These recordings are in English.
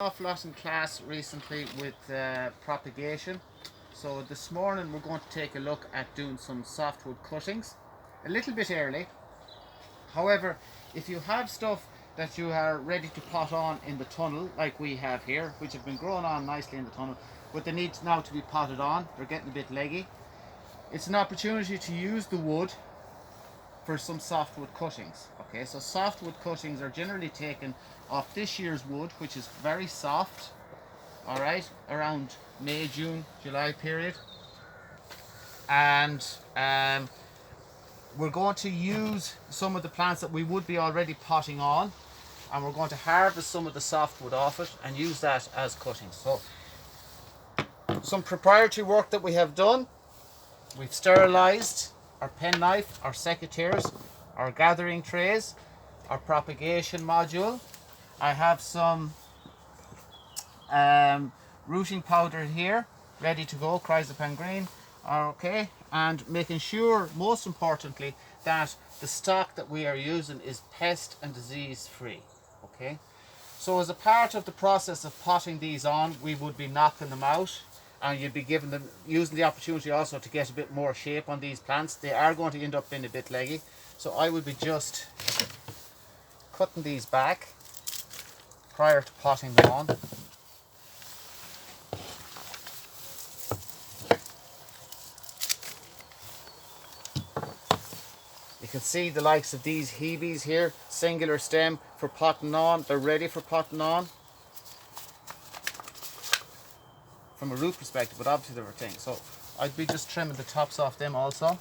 Awful lot in class recently with propagation. So this morning we're going to take a look at doing some softwood cuttings. A little bit early. However, if you have stuff that you are ready to pot on in the tunnel, like we have here, which have been growing on nicely in the tunnel, but they need now to be potted on, they're getting a bit leggy. It's an opportunity to use the wood for some softwood cuttings. Okay, so softwood cuttings are generally taken off this year's wood, which is very soft, all right, around May, June, July period. And we're going to use some of the plants that we would be already potting on, and we're going to harvest some of the softwood off it and use that as cuttings. So some preparatory work that we have done: we've sterilized our penknife, our secateurs, our gathering trays, our propagation module. I have some rooting powder here ready to go, Chrysopam green. Okay, and making sure, most importantly, that the stock that we are using is pest and disease free. Okay, so as a part of the process of potting these on, we would be knocking them out, and you'd be giving them, using the opportunity also to get a bit more shape on these plants. They are going to end up being a bit leggy, so I would be just cutting these back prior to potting them on. You can see the likes of these Hebes here, singular stem for potting on. They're ready for potting on from a root perspective, but obviously they're a thing. So I'd be just trimming the tops off them also.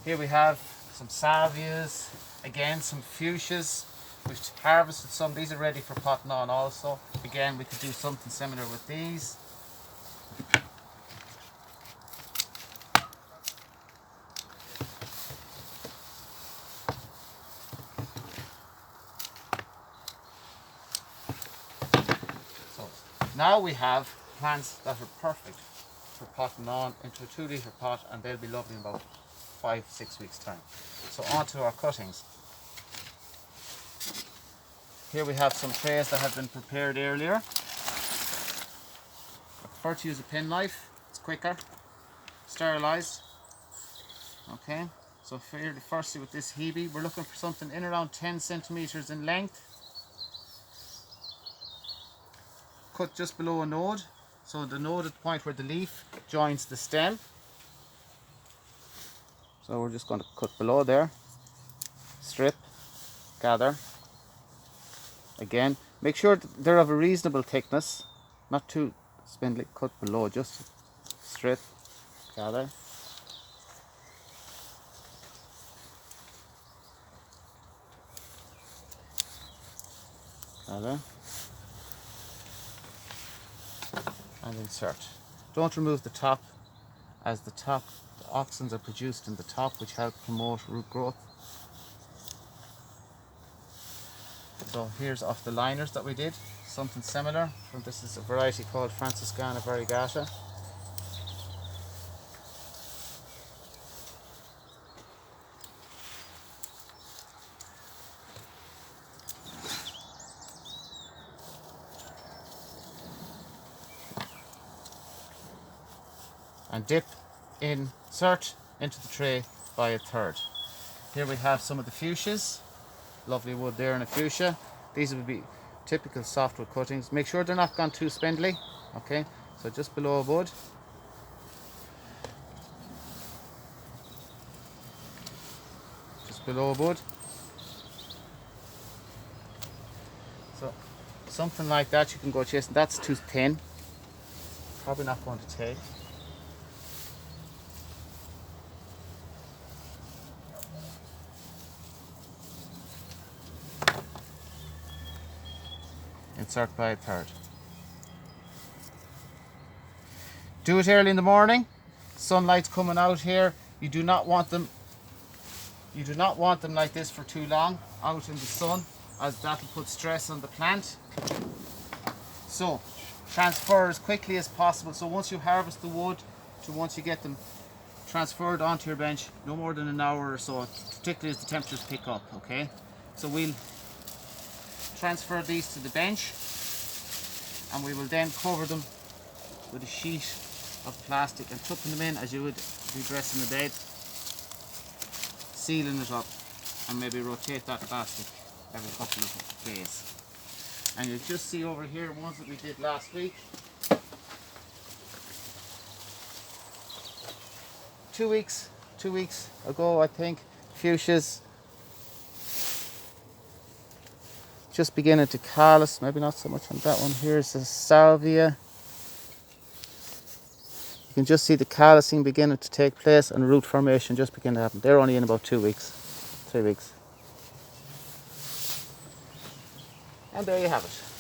Here we have some salvias, again some fuchsias. We've harvested some. These are ready for potting on also. Again, we could do something similar with these. So now we have plants that are perfect for potting on into a 2 litre pot, and they'll be lovely in about 5-6 weeks time. So on to our cuttings. Here we have some trays that have been prepared earlier. I prefer to use a penknife, it's quicker. Sterilised. Okay, so firstly with this Hebe, we're looking for something in around 10 centimetres in length. Cut just below a node, so the node at the point where the leaf joins the stem. So we're just going to cut below there, strip, gather. Again, make sure they're of a reasonable thickness, not too spindly. Cut below, just strip, gather. Gather. And insert. Don't remove the top, as the auxins are produced in the top, which help promote root growth. So here's off the liners that we did, something similar. This is a variety called Franciscana variegata. And insert into the tray by a third. Here we have some of the fuchsias. Lovely wood there in a fuchsia. These would be typical softwood cuttings. Make sure they're not gone too spindly. Okay, so just below a bud. Just below a bud. So something like that you can go chasing. That's too thin. Probably not going to take. Insert by a third. Do it early in the morning. Sunlight's coming out here. You do not want them like this for too long out in the sun, as that'll put stress on the plant. So transfer as quickly as possible. So once you harvest the wood to once you get them transferred onto your bench no more than an hour or so, particularly as the temperatures pick up, okay? So we'll transfer these to the bench and we will then cover them with a sheet of plastic and tucking them in as you would be dressing the bed, sealing it up, and maybe rotate that plastic every couple of days. And you'll just see over here ones that we did last week. 2 weeks ago, I think. Fuchsias just beginning to callus, maybe not so much on that one. Here's the salvia. You can just see the callusing beginning to take place and root formation just beginning to happen. They're only in about 2 weeks, 3 weeks. And there you have it.